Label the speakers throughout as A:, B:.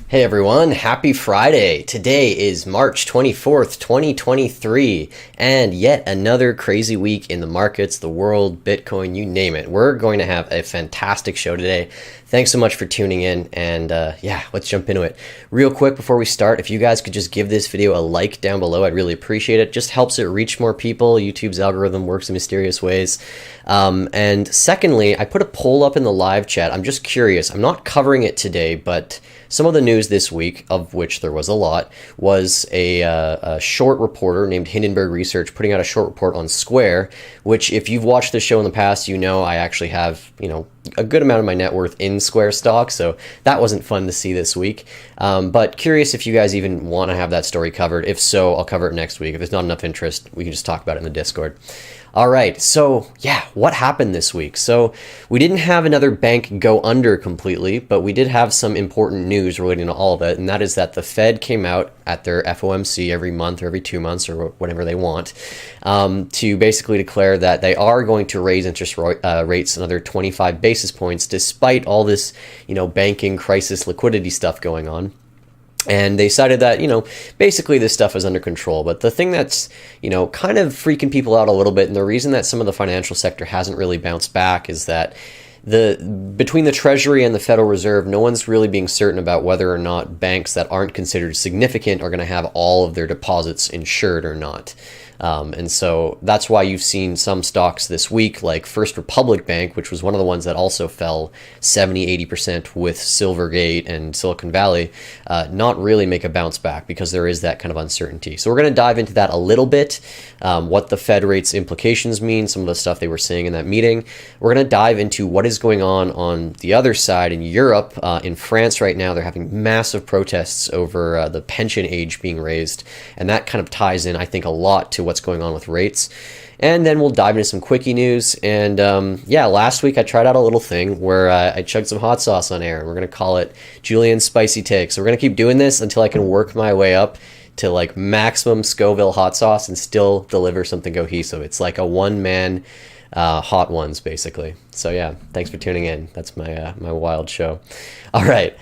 A: Hey everyone, happy Friday. Today is March 24th, 2023, and yet another crazy week in the markets, the world, Bitcoin, you name it. We're going to have a fantastic show today. Thanks so much for tuning in, and yeah, let's jump into it. Real quick before we start, if you guys could just give this video a like down below, I'd really appreciate it. Just helps it reach more people. YouTube's algorithm works in mysterious ways. And secondly, I put a poll up in the live chat. I'm just curious. I'm not covering it today, but some of the news this week, of which there was a lot, was a short reporter named Hindenburg Research putting out a short report on Square, which if you've watched this show in the past, you know I actually have, a good amount of my net worth in Square stock, so that wasn't fun to see this week. But curious if you guys even want to have that story covered. If so, I'll cover it next week. If there's not enough interest, we can just talk about it in the Discord. All right, so yeah, what happened this week? So we didn't have another bank go under completely, but we did have some important news relating to all of it, and that is that the Fed came out at their FOMC every month or every 2 months or whatever they want to basically declare that they are going to raise interest rates another 25 basis points despite all this, banking crisis liquidity stuff going on. And they cited that, basically this stuff is under control. But the thing that's, kind of freaking people out a little bit, and the reason that some of the financial sector hasn't really bounced back is that between the Treasury and the Federal Reserve, no one's really being certain about whether or not banks that aren't considered significant are going to have all of their deposits insured or not. And so that's why you've seen some stocks this week, like First Republic Bank, which was one of the ones that also fell 70-80% with Silvergate and Silicon Valley, not really make a bounce back because there is that kind of uncertainty. So we're going to dive into that a little bit, what the Fed rates implications mean, some of the stuff they were saying in that meeting. We're going to dive into what is going on the other side in Europe. In France right now, they're having massive protests over the pension age being raised, and that kind of ties in, I think, a lot to what's going on with rates. And then we'll dive into some quickie news. And yeah, last week I tried out a little thing where I chugged some hot sauce on air, and we're going to call it Julian's Spicy Take. So we're going to keep doing this until I can work my way up to like maximum Scoville hot sauce and still deliver something cohesive. It's like a one-man hot ones, basically. So yeah, thanks for tuning in. That's my my wild show. All right.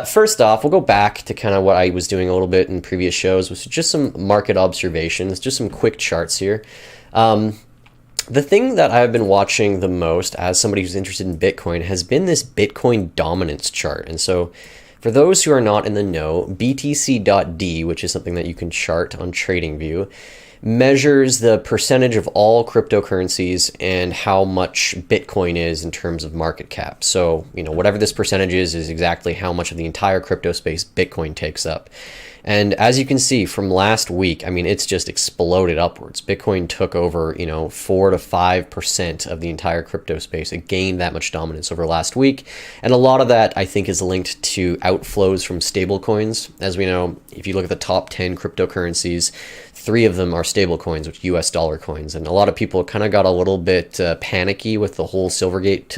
A: First off, we'll go back to kind of what I was doing a little bit in previous shows, which is just some market observations, just some quick charts here. The thing that I've been watching the most as somebody who's interested in Bitcoin has been this Bitcoin dominance chart. And so for those who are not in the know, BTC.D, which is something that you can chart on TradingView, measures the percentage of all cryptocurrencies and how much Bitcoin is in terms of market cap. So, whatever this percentage is exactly how much of the entire crypto space Bitcoin takes up. And as you can see from last week, it's just exploded upwards. Bitcoin took over, 4 to 5% of the entire crypto space. It gained that much dominance over last week. And a lot of that, I think, is linked to outflows from stablecoins. As we know, if you look at the top 10 cryptocurrencies, 3 of them are stablecoins, which US dollar coins. And a lot of people kind of got a little bit panicky with the whole Silvergate,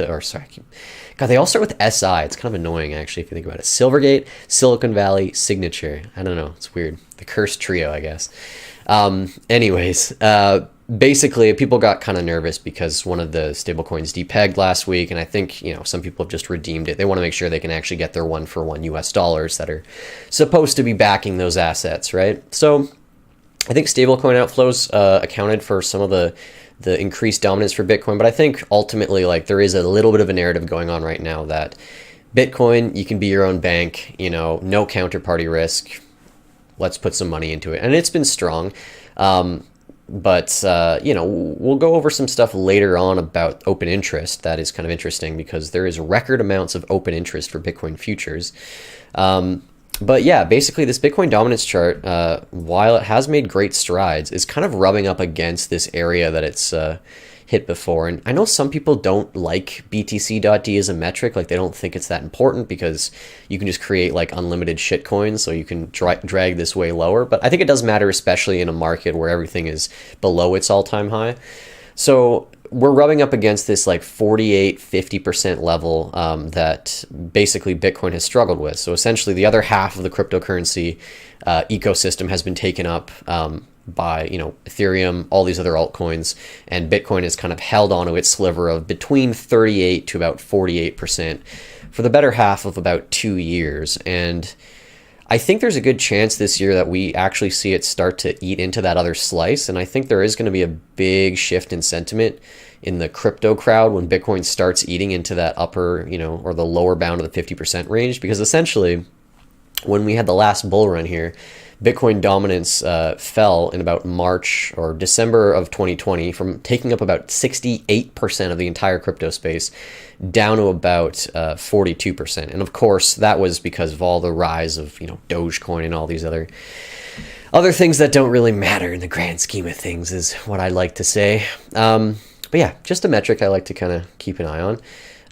A: God, they all start with SI. It's kind of annoying, actually, if you think about it. Silvergate, Silicon Valley, Signature. I don't know. It's weird. The cursed trio, I guess. Anyways, basically, people got kind of nervous because one of the stablecoins depegged last week, and I think, some people have just redeemed it. They want to make sure they can actually get their one-for-one US dollars that are supposed to be backing those assets, right? So I think stablecoin outflows accounted for some of the increased dominance for Bitcoin. But I think ultimately, there is a little bit of a narrative going on right now that Bitcoin, you can be your own bank, no counterparty risk. Let's put some money into it. And it's been strong. But we'll go over some stuff later on about open interest. That is kind of interesting because there is record amounts of open interest for Bitcoin futures. But yeah, basically this Bitcoin dominance chart, while it has made great strides, is kind of rubbing up against this area that it's hit before. And I know some people don't like BTC.D as a metric, they don't think it's that important because you can just create unlimited shit coins, so you can drag this way lower. But I think it does matter, especially in a market where everything is below its all-time high. So we're rubbing up against this like 48-50% level that basically Bitcoin has struggled with. So essentially the other half of the cryptocurrency ecosystem has been taken up by, Ethereum, all these other altcoins, and Bitcoin has kind of held onto its sliver of between 38 to about 48% for the better half of about 2 years. And I think there's a good chance this year that we actually see it start to eat into that other slice. And I think there is going to be a big shift in sentiment in the crypto crowd when Bitcoin starts eating into that upper, or the lower bound of the 50% range. Because essentially, when we had the last bull run here, Bitcoin dominance fell in about March or December of 2020 from taking up about 68% of the entire crypto space down to about 42%. And of course, that was because of all the rise of, Dogecoin and all these other things that don't really matter in the grand scheme of things, is what I like to say. But yeah, just a metric I like to kind of keep an eye on.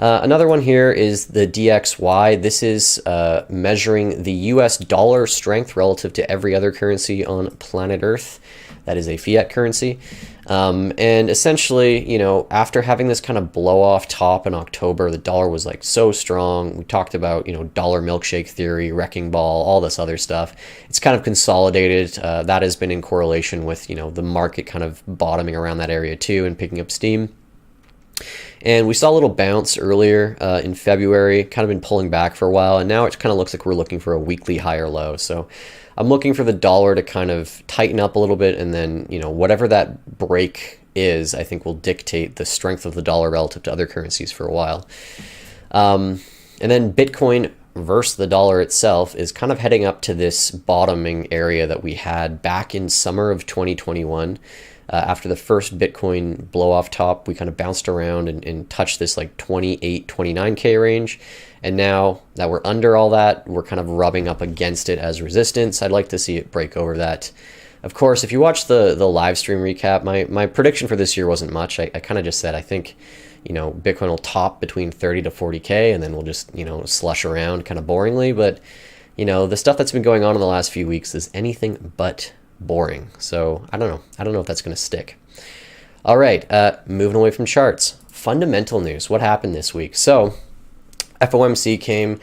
A: Another one here is the DXY. This is measuring the US dollar strength relative to every other currency on planet Earth. That is a fiat currency. And essentially, after having this kind of blow off top in October, the dollar was like so strong. We talked about, dollar milkshake theory, wrecking ball, all this other stuff. It's kind of consolidated. That has been in correlation with, the market kind of bottoming around that area too and picking up steam. And we saw a little bounce earlier in February, kind of been pulling back for a while, and now it kind of looks like we're looking for a weekly higher low. So I'm looking for the dollar to kind of tighten up a little bit, and then, whatever that break is, I think will dictate the strength of the dollar relative to other currencies for a while. And then Bitcoin versus the dollar itself is kind of heading up to this bottoming area that we had back in summer of 2021. After the first Bitcoin blow off top, we kind of bounced around and touched this like 28, 29K range. And now that we're under all that, we're kind of rubbing up against it as resistance. I'd like to see it break over that. Of course, if you watch the live stream recap, my prediction for this year wasn't much. I kind of just said, I think, Bitcoin will top between 30 to 40K, and then we'll just, slush around kind of boringly. But, the stuff that's been going on in the last few weeks is anything but boring. So I don't know if that's going to stick. All right, moving away from charts, fundamental news. What happened this week? So FOMC came.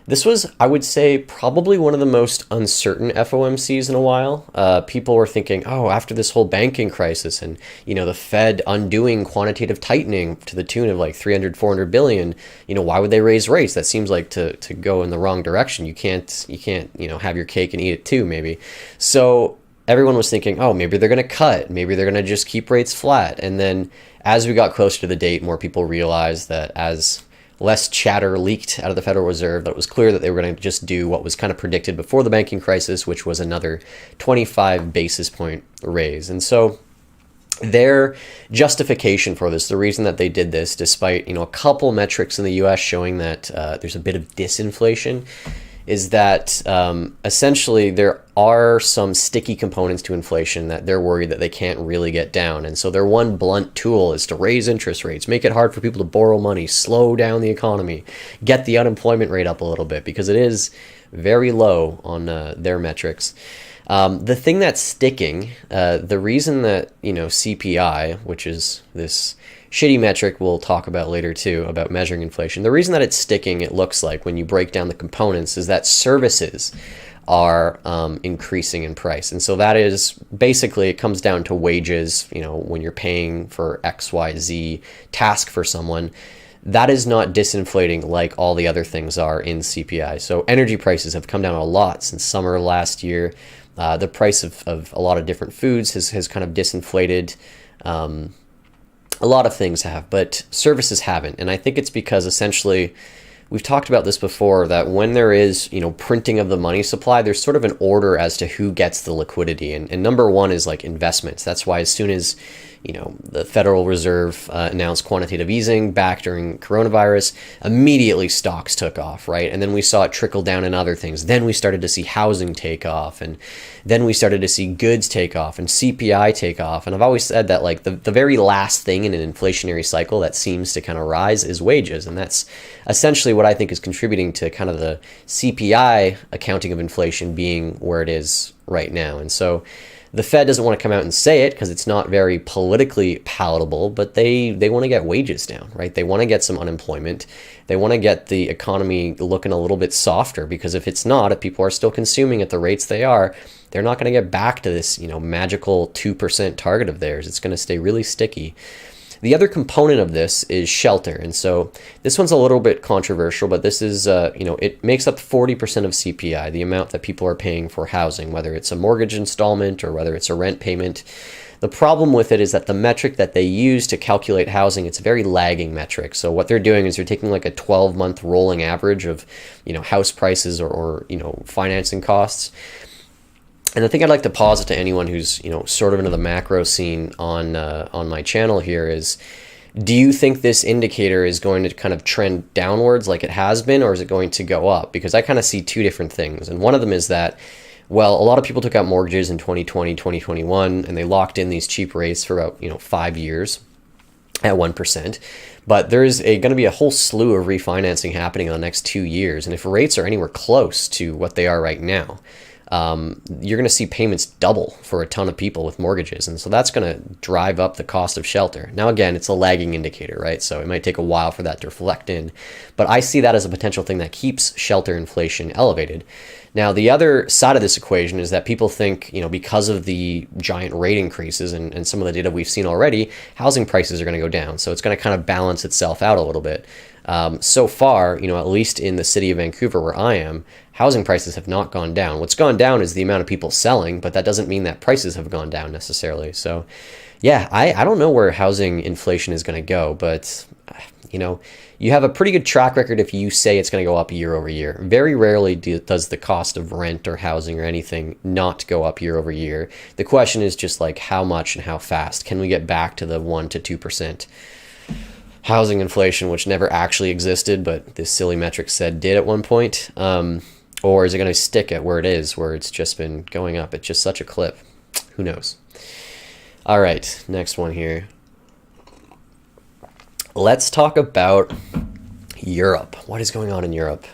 A: This was, I would say, probably one of the most uncertain FOMCs in a while. People were thinking, after this whole banking crisis and, the Fed undoing quantitative tightening to the tune of like 300, 400 billion, why would they raise rates? That seems like to go in the wrong direction. You can't, have your cake and eat it too, maybe. So everyone was thinking, maybe they're going to cut. Maybe they're going to just keep rates flat. And then as we got closer to the date, more people realized that as less chatter leaked out of the Federal Reserve, that it was clear that they were going to just do what was kind of predicted before the banking crisis, which was another 25 basis point raise. And so their justification for this, the reason that they did this, despite a couple metrics in the U.S. showing that there's a bit of disinflation, is that essentially there are some sticky components to inflation that they're worried that they can't really get down. And so their one blunt tool is to raise interest rates, make it hard for people to borrow money, slow down the economy, get the unemployment rate up a little bit, because it is very low on their metrics. The thing that's sticking, the reason that, CPI, which is this shitty metric we'll talk about later too, about measuring inflation. The reason that it's sticking, it looks like, when you break down the components, is that services are increasing in price. And so that is basically, it comes down to wages, when you're paying for XYZ task for someone. That is not disinflating like all the other things are in CPI. So energy prices have come down a lot since summer last year. The price of a lot of different foods has kind of disinflated. A lot of things have, but services haven't. And I think it's because essentially, we've talked about this before, that when there is, printing of the money supply, there's sort of an order as to who gets the liquidity. And number one is like investments. That's why as soon as, the Federal Reserve announced quantitative easing back during coronavirus, immediately stocks took off, right? And then we saw it trickle down in other things. Then we started to see housing take off, and then we started to see goods take off and CPI take off. And I've always said that like the very last thing in an inflationary cycle that seems to kind of rise is wages. And that's essentially what I think is contributing to kind of the CPI accounting of inflation being where it is right now. And so The Fed doesn't want to come out and say it because it's not very politically palatable, but they want to get wages down, right? They want to get some unemployment. They want to get the economy looking a little bit softer, because if it's not, if people are still consuming at the rates they are, they're not going to get back to this, magical 2% target of theirs. It's going to stay really sticky. The other component of this is shelter. And so this one's a little bit controversial, but this is, it makes up 40% of CPI, the amount that people are paying for housing, whether it's a mortgage installment or whether it's a rent payment. The problem with it is that the metric that they use to calculate housing, it's a very lagging metric. So what they're doing is they're taking like a 12-month rolling average of, house prices or financing costs. And the thing I'd like to posit to anyone who's, sort of into the macro scene on my channel here is, do you think this indicator is going to kind of trend downwards like it has been, or is it going to go up? Because I kind of see two different things. And one of them is that, well, a lot of people took out mortgages in 2020, 2021, and they locked in these cheap rates for about, 5 years at 1%. But there's going to be a whole slew of refinancing happening in the next 2 years. And if rates are anywhere close to what they are right now, you're going to see payments double for a ton of people with mortgages. And so that's going to drive up the cost of shelter. Now, again, it's a lagging indicator, right? So it might take a while for that to reflect in. But I see that as a potential thing that keeps shelter inflation elevated. Now, the other side of this equation is that people think, because of the giant rate increases and some of the data we've seen already, housing prices are going to go down. So it's going to kind of balance itself out a little bit. So far, at least in the city of Vancouver where I am, housing prices have not gone down. What's gone down is the amount of people selling, but that doesn't mean that prices have gone down necessarily. So yeah, I don't know where housing inflation is going to go, but you have a pretty good track record if you say it's going to go up year over year. Very rarely does the cost of rent or housing or anything not go up year over year. The question is just like how much and how fast. Can we get back to the 1 to 2% housing inflation, which never actually existed, but this silly metric said did at one point? Or is it going to stick at where it is, where it's just been going up at just such a clip? Who knows? All right, next one here. Let's talk about Europe. What is going on in Europe?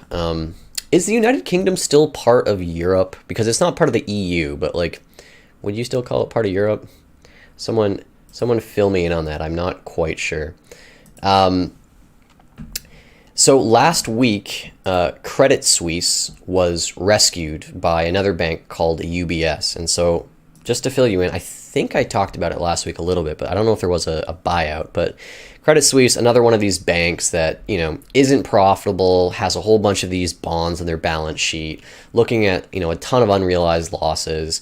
A: Is the United Kingdom still part of Europe? Because it's not part of the EU, but would you still call it part of Europe? Someone fill me in on that. I'm not quite sure. So last week, Credit Suisse was rescued by another bank called UBS. And so just to fill you in, I think I talked about it last week a little bit, but I don't know if there was a buyout. But Credit Suisse, another one of these banks that, isn't profitable, has a whole bunch of these bonds on their balance sheet, looking at, a ton of unrealized losses.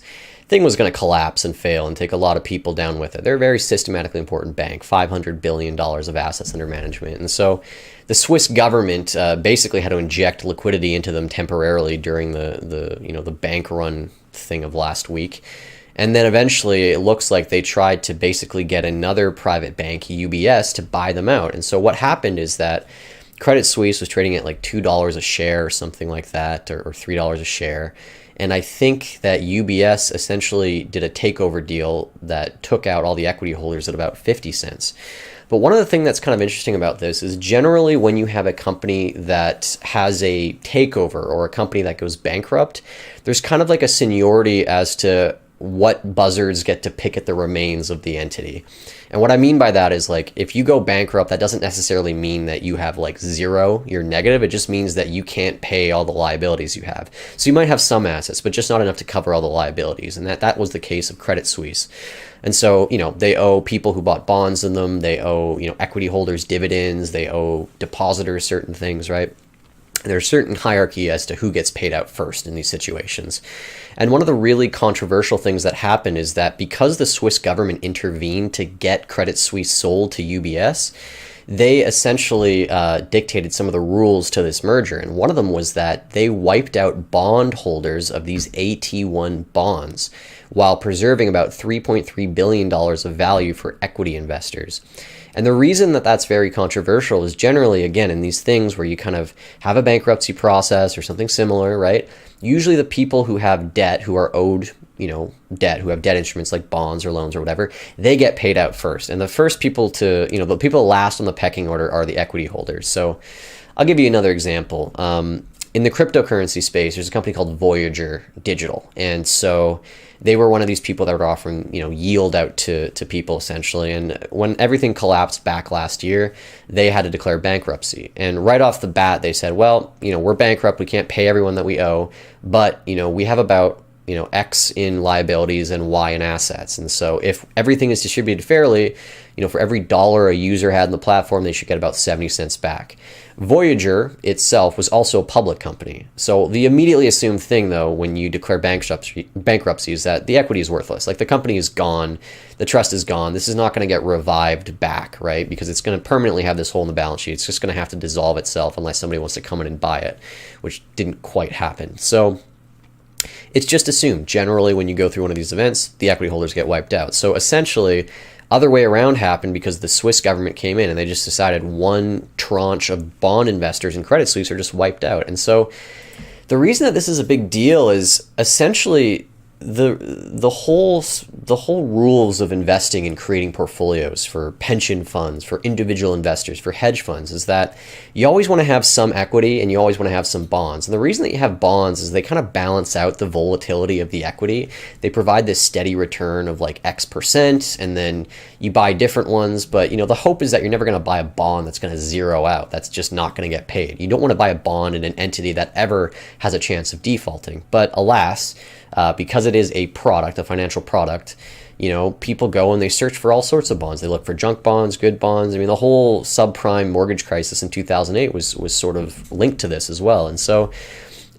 A: Thing was going to collapse and fail and take a lot of people down with it. They're a very systematically important bank, $500 billion of assets under management. And so the Swiss government basically had to inject liquidity into them temporarily during the bank run thing of last week. And then eventually it looks like they tried to basically get another private bank, UBS, to buy them out. And so what happened is that Credit Suisse was trading at like $2 a share or something like that, or $3 a share. And I think that UBS essentially did a takeover deal that took out all the equity holders at about 50 cents. But one of the things that's kind of interesting about this is generally when you have a company that has a takeover or a company that goes bankrupt, there's kind of like a seniority as to what buzzards get to pick at the remains of the entity. And what I mean by that is if you go bankrupt, that doesn't necessarily mean that you have zero, you're negative. It just means that you can't pay all the liabilities you have. So you might have some assets, but just not enough to cover all the liabilities. And that was the case of Credit Suisse. And so, they owe people who bought bonds in them. They owe, equity holders dividends. They owe depositors certain things, right? There's a certain hierarchy as to who gets paid out first in these situations. And one of the really controversial things that happened is that because the Swiss government intervened to get Credit Suisse sold to UBS, they essentially dictated some of the rules to this merger. And one of them was that they wiped out bond holders of these AT1 bonds while preserving about $3.3 billion of value for equity investors. And the reason that that's very controversial is generally, again, in these things where you kind of have a bankruptcy process or something similar, right? Usually the people who have debt, who are owed, debt, who have debt instruments like bonds or loans or whatever, they get paid out first. And the first people to, the people last on the pecking order are the equity holders. So I'll give you another example. In the cryptocurrency space, there's a company called Voyager Digital. And so they were one of these people that were offering, yield out to people essentially. And when everything collapsed back last year, they had to declare bankruptcy. And right off the bat, they said, well, we're bankrupt. We can't pay everyone that we owe, but, we have about, X in liabilities and Y in assets. And so if everything is distributed fairly, for every dollar a user had in the platform, they should get about 70 cents back. Voyager itself was also a public company. So the immediately assumed thing, though, when you declare bankruptcy is that the equity is worthless. Like, the company is gone, the trust is gone. This is not going to get revived back, right? Because it's going to permanently have this hole in the balance sheet. It's just going to have to dissolve itself unless somebody wants to come in and buy it, which didn't quite happen. So it's just assumed generally when you go through one of these events, the equity holders get wiped out. So essentially, other way around happened because the Swiss government came in and they just decided one tranche of bond investors in Credit Suisse are just wiped out. And so the reason that this is a big deal is essentially the whole rules of investing and creating portfolios for pension funds, for individual investors, for hedge funds is that you always want to have some equity and you always want to have some bonds. And the reason that you have bonds is they kind of balance out the volatility of the equity. They provide this steady return of like X%, and then you buy different ones. But the hope is that you're never going to buy a bond that's going to zero out. That's just not going to get paid. You don't want to buy a bond in an entity that ever has a chance of defaulting. But alas, because it is a product, a financial product, people go and they search for all sorts of bonds. They look for junk bonds, good bonds. I mean, the whole subprime mortgage crisis in 2008 was sort of linked to this as well. And so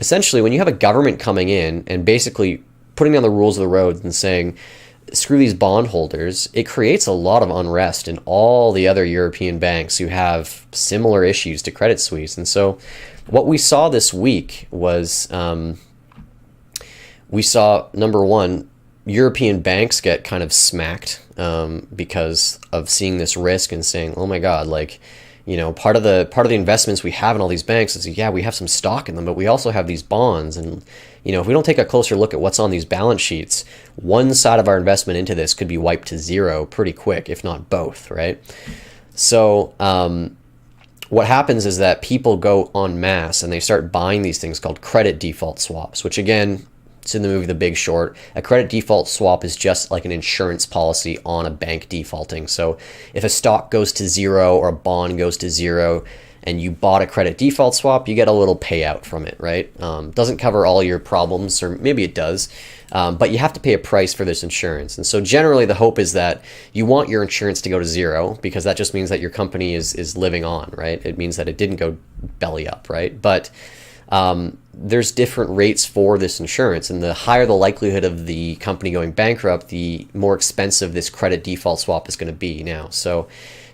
A: essentially, when you have a government coming in and basically putting down the rules of the road and saying, screw these bondholders, it creates a lot of unrest in all the other European banks who have similar issues to Credit Suisse. And so what we saw this week was we saw, number one, European banks get kind of smacked because of seeing this risk and saying, oh my God, part of the investments we have in all these banks is, yeah, we have some stock in them, but we also have these bonds. And, if we don't take a closer look at what's on these balance sheets, one side of our investment into this could be wiped to zero pretty quick, if not both, right? So what happens is that people go en masse and they start buying these things called credit default swaps, which again, it's in the movie The Big Short. A credit default swap is just like an insurance policy on a bank defaulting. So if a stock goes to zero or a bond goes to zero and you bought a credit default swap, you get a little payout from it, right? Doesn't cover all your problems, or maybe it does, but you have to pay a price for this insurance. And so generally the hope is that you want your insurance to go to zero because that just means that your company is living on, right? It means that it didn't go belly up, right? But there's different rates for this insurance, and the higher the likelihood of the company going bankrupt, the more expensive this credit default swap is going to be now. So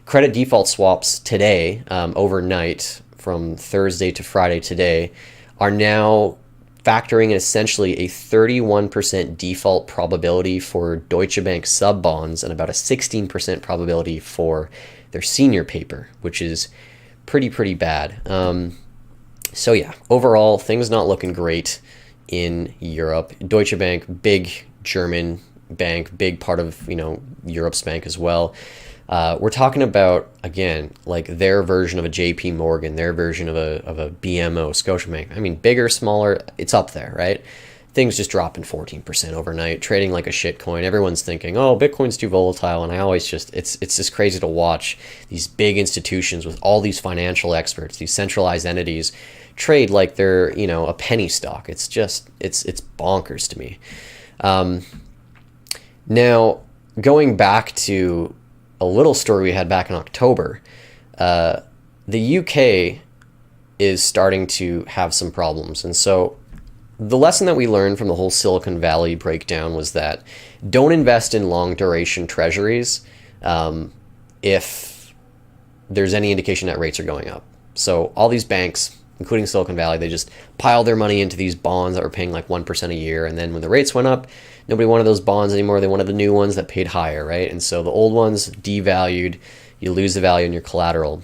A: credit default swaps today, overnight from Thursday to Friday today, are now factoring in essentially a 31% default probability for Deutsche Bank sub bonds and about a 16% probability for their senior paper, which is pretty bad. So yeah, overall, things not looking great in Europe. Deutsche Bank, big German bank, big part of, Europe's bank as well. We're talking about, again, like their version of a JP Morgan, their version of a BMO, Scotiabank. I mean, bigger, smaller, it's up there, right? Things just dropping 14% overnight, trading like a shit coin. Everyone's thinking, oh, Bitcoin's too volatile. And I always just, it's just crazy to watch these big institutions with all these financial experts, these centralized entities trade like they're, a penny stock. It's just, it's bonkers to me. Now, going back to a little story we had back in October, the UK is starting to have some problems. And so the lesson that we learned from the whole Silicon Valley breakdown was that don't invest in long duration treasuries if there's any indication that rates are going up. So all these banks, including Silicon Valley, they just piled their money into these bonds that were paying like 1% a year. And then when the rates went up, nobody wanted those bonds anymore. They wanted the new ones that paid higher, right? And so the old ones devalued, you lose the value in your collateral.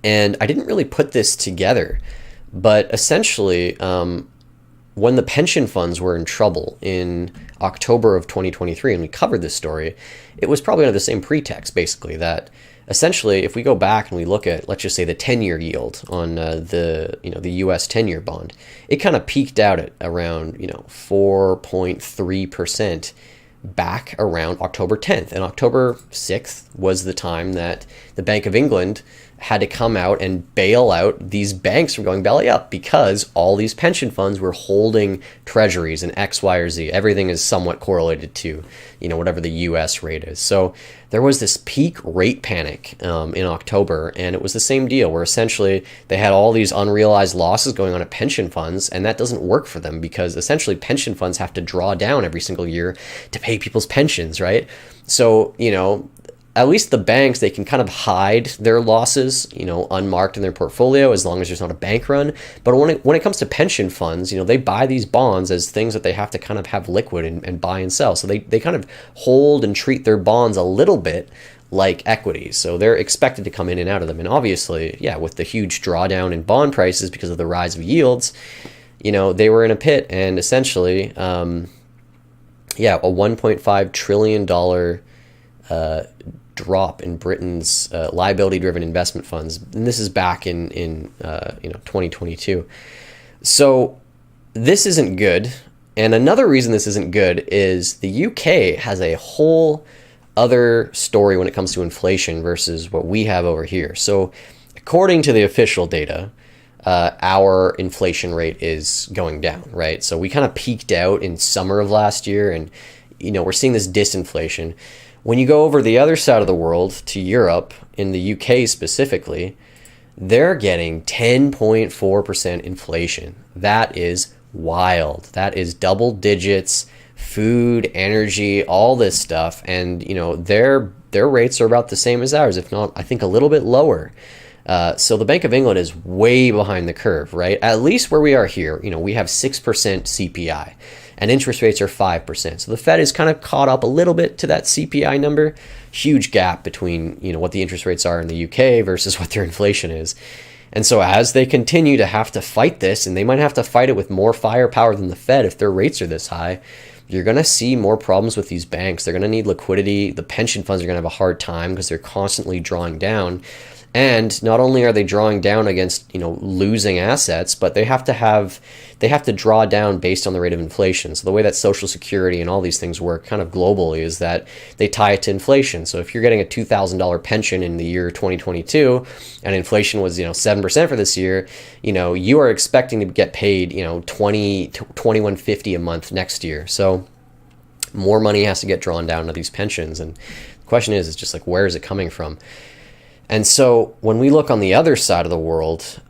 A: And I didn't really put this together, but essentially, when the pension funds were in trouble in October of 2023, and we covered this story, it was probably under the same pretext, basically, that essentially, if we go back and we look at, let's just say, the 10-year yield on the U.S. 10-year bond, it kind of peaked out at around 4.3% back around October 10th. And October 6th was the time that the Bank of England had to come out and bail out these banks from going belly up, because all these pension funds were holding treasuries and X, Y, or Z. Everything is somewhat correlated to, whatever the US rate is. So there was this peak rate panic in October, and it was the same deal where essentially they had all these unrealized losses going on at pension funds, and that doesn't work for them because essentially pension funds have to draw down every single year to pay people's pensions, right? So, at least the banks, they can kind of hide their losses, unmarked in their portfolio as long as there's not a bank run. But when it comes to pension funds, they buy these bonds as things that they have to kind of have liquid and buy and sell. So they kind of hold and treat their bonds a little bit like equities. So they're expected to come in and out of them. And obviously, with the huge drawdown in bond prices because of the rise of yields, they were in a pit, and essentially, a $1.5 trillion drop in Britain's liability-driven investment funds, and this is back in 2022. So this isn't good. And another reason this isn't good is the UK has a whole other story when it comes to inflation versus what we have over here. So according to the official data, our inflation rate is going down, right? So we kind of peaked out in summer of last year, and we're seeing this disinflation. When you go over the other side of the world to Europe, in the UK specifically, they're getting 10.4% inflation. That is wild. That is double digits, food, energy, all this stuff. And, their rates are about the same as ours, if not, I think, a little bit lower. So the Bank of England is way behind the curve, right? At least where we are here, we have 6% CPI. And interest rates are 5%. So the Fed is kind of caught up a little bit to that CPI number. Huge gap between, what the interest rates are in the UK versus what their inflation is. And so as they continue to have to fight this, and they might have to fight it with more firepower than the Fed if their rates are this high, you're going to see more problems with these banks. They're going to need liquidity. The pension funds are going to have a hard time because they're constantly drawing down. And not only are they drawing down against, losing assets, but they have to draw down based on the rate of inflation. So the way that Social Security and all these things work kind of globally is that they tie it to inflation. So if you're getting a $2,000 pension in the year 2022 and inflation was, 7% for this year, you are expecting to get paid, $21.50 a month next year. So more money has to get drawn down to these pensions. And the question is just like, where is it coming from? And so when we look on the other side of the world,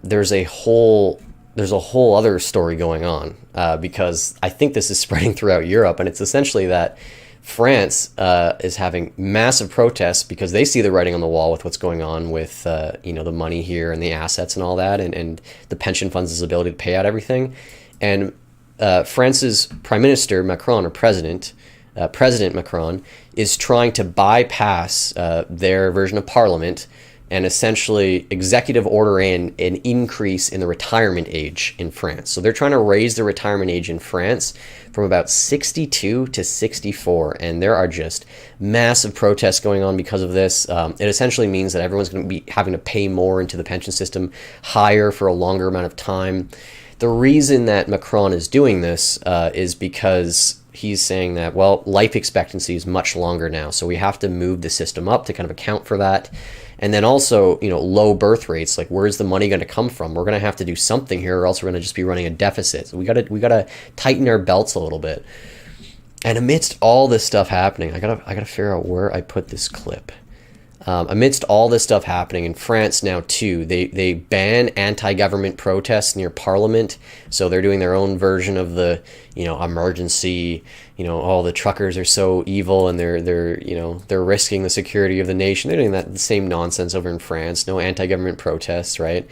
A: there's a whole other story going on, because I think this is spreading throughout Europe, and it's essentially that France is having massive protests because they see the writing on the wall with what's going on with the money here and the assets and all that, and the pension funds' ability to pay out everything. And France's Prime Minister Macron, or President Macron, is trying to bypass their version of Parliament and essentially executive order in an increase in the retirement age in France. So they're trying to raise the retirement age in France from about 62 to 64, and there are just massive protests going on because of this. It essentially means that everyone's going to be having to pay more into the pension system, higher for a longer amount of time. The reason that Macron is doing this is because he's saying that, well, life expectancy is much longer now, so we have to move the system up to kind of account for that. And then also, low birth rates, like where's the money going to come from? We're going to have to do something here, or else we're going to just be running a deficit. So we got to tighten our belts a little bit. And amidst all this stuff happening, I gotta figure out where I put this clip. Amidst all this stuff happening in France now too, they ban anti-government protests near Parliament. So they're doing their own version of the, emergency, all the truckers are so evil and they're risking the security of the nation. They're doing the same nonsense over in France. No anti-government protests, right?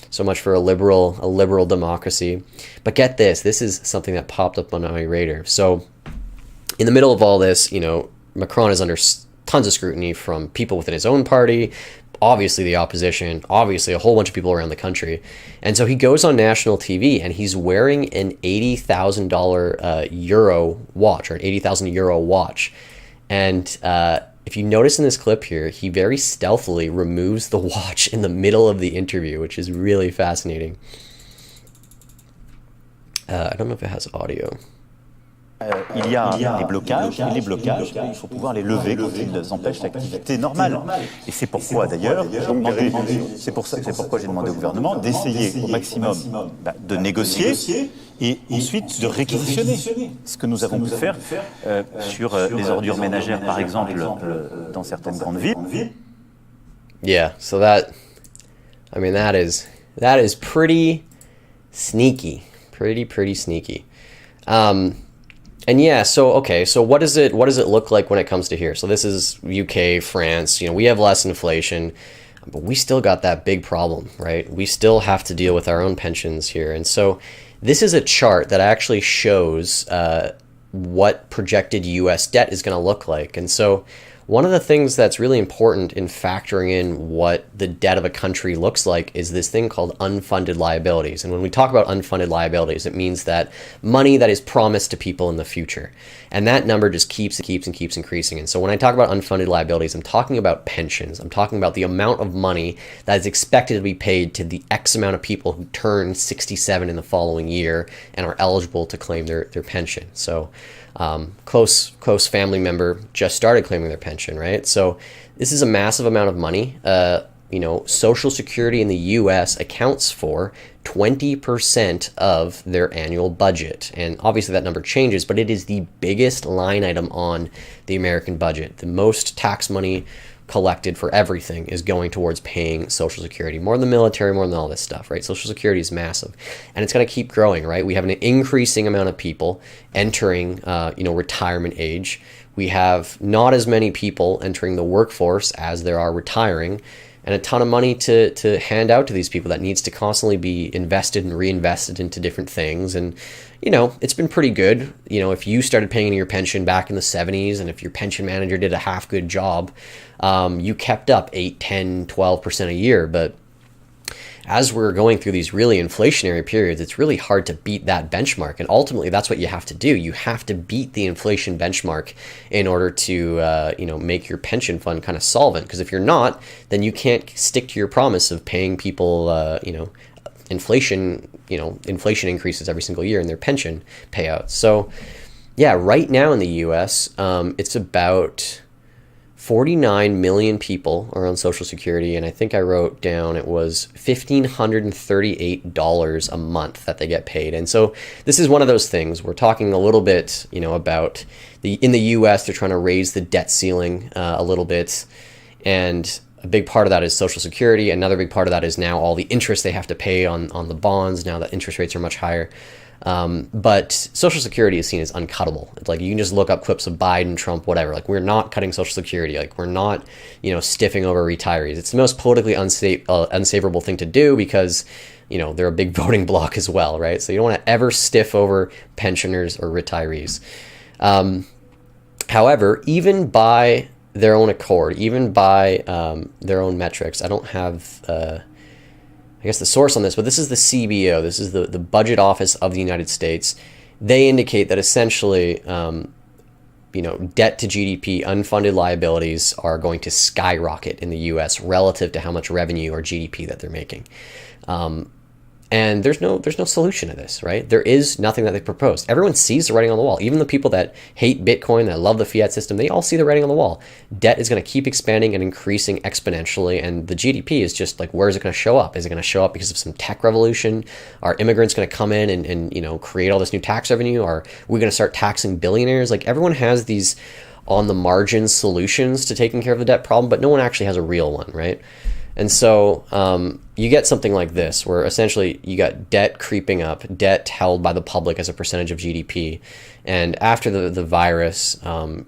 A: So much for a liberal democracy. But get this is something that popped up on my radar. So in the middle of all this, Macron is under tons of scrutiny from people within his own party, obviously the opposition, obviously a whole bunch of people around the country. And so he goes on national TV and he's wearing an $80,000 euro watch, or an 80,000 euro watch. And if you notice in this clip here, he very stealthily removes the watch in the middle of the interview, which is really fascinating. I don't know if it has audio.
B: Il y a des blocages, et les blocages, il faut pouvoir les lever quand ils empêchent l'activité normale. Et c'est pourquoi d'ailleurs, c'est pourquoi j'ai demandé au gouvernement d'essayer au maximum de négocier et ensuite de réquisitionner. Ce que nous avons pu faire sur les ordures ménagères, par exemple, dans certaines grandes villes.
A: Yeah, so that is pretty sneaky, pretty sneaky. And yeah, so what does it look like when it comes to here? So this is UK, France, we have less inflation, but we still got that big problem, right? We still have to deal with our own pensions here. And so this is a chart that actually shows what projected US debt is going to look like. And so one of the things that's really important in factoring in what the debt of a country looks like is this thing called unfunded liabilities. And when we talk about unfunded liabilities, it means that money that is promised to people in the future. And that number just keeps increasing. And so when I talk about unfunded liabilities, I'm talking about pensions. I'm talking about the amount of money that is expected to be paid to the X amount of people who turn 67 in the following year and are eligible to claim their pension. So close family member just started claiming their pension, right? So this is a massive amount of money. Social Security in the US accounts for 20% of their annual budget. And obviously that number changes, but it is the biggest line item on the American budget. The most tax money collected for everything is going towards paying Social Security, more than the military, more than all this stuff, right? Social Security is massive, and it's going to keep growing, right? We have an increasing amount of people entering, retirement age. We have not as many people entering the workforce as there are retiring, and a ton of money to hand out to these people that needs to constantly be invested and reinvested into different things. And it's been pretty good. If you started paying into your pension back in the 70s, and if your pension manager did a half good job, you kept up 8, 10, 12% a year. But as we're going through these really inflationary periods, it's really hard to beat that benchmark. And ultimately, that's what you have to do. You have to beat the inflation benchmark in order to, make your pension fund kind of solvent. Because if you're not, then you can't stick to your promise of paying people, inflation increases every single year in their pension payouts. So, yeah, right now in the U.S., it's about 49 million people are on Social Security, and I think I wrote down it was $1,538 a month that they get paid. And so this is one of those things. We're talking a little bit, about in the U.S. they're trying to raise the debt ceiling a little bit, and a big part of that is Social Security. Another big part of that is now all the interest they have to pay on the bonds now that interest rates are much higher. But Social Security is seen as uncuttable. It's like you can just look up clips of Biden, Trump, whatever. Like, we're not cutting Social Security. Like, we're not, stiffing over retirees. It's the most politically unsavorable thing to do because, they're a big voting bloc as well, right? So you don't want to ever stiff over pensioners or retirees. However, even by their own accord, even by their own metrics, I don't have I guess the source on this, but this is the CBO. This is the Budget Office of the United States. They indicate that essentially, debt to GDP, unfunded liabilities are going to skyrocket in the U.S. relative to how much revenue or GDP that they're making. And there's no solution to this, right? There is nothing that they proposed. Everyone sees the writing on the wall. Even the people that hate Bitcoin, that love the fiat system, they all see the writing on the wall. Debt is going to keep expanding and increasing exponentially, and the GDP is just like, where is it going to show up? Is it going to show up because of some tech revolution? Are immigrants going to come in and create all this new tax revenue? Are we going to start taxing billionaires? Like, everyone has these on the margin solutions to taking care of the debt problem, but no one actually has a real one, right? And so you get something like this, where essentially you got debt creeping up, debt held by the public as a percentage of GDP. And after the virus,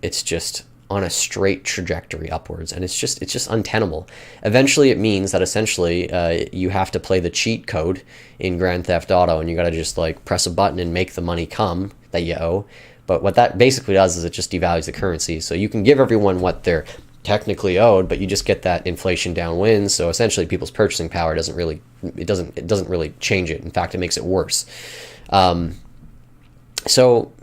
A: it's just on a straight trajectory upwards. And it's just untenable. Eventually, it means that essentially you have to play the cheat code in Grand Theft Auto, and you got to just like press a button and make the money come that you owe. But what that basically does is it just devalues the currency. So you can give everyone what they're technically owed, but you just get that inflation downwind. So essentially, people's purchasing power doesn't really change it. In fact, it makes it worse. So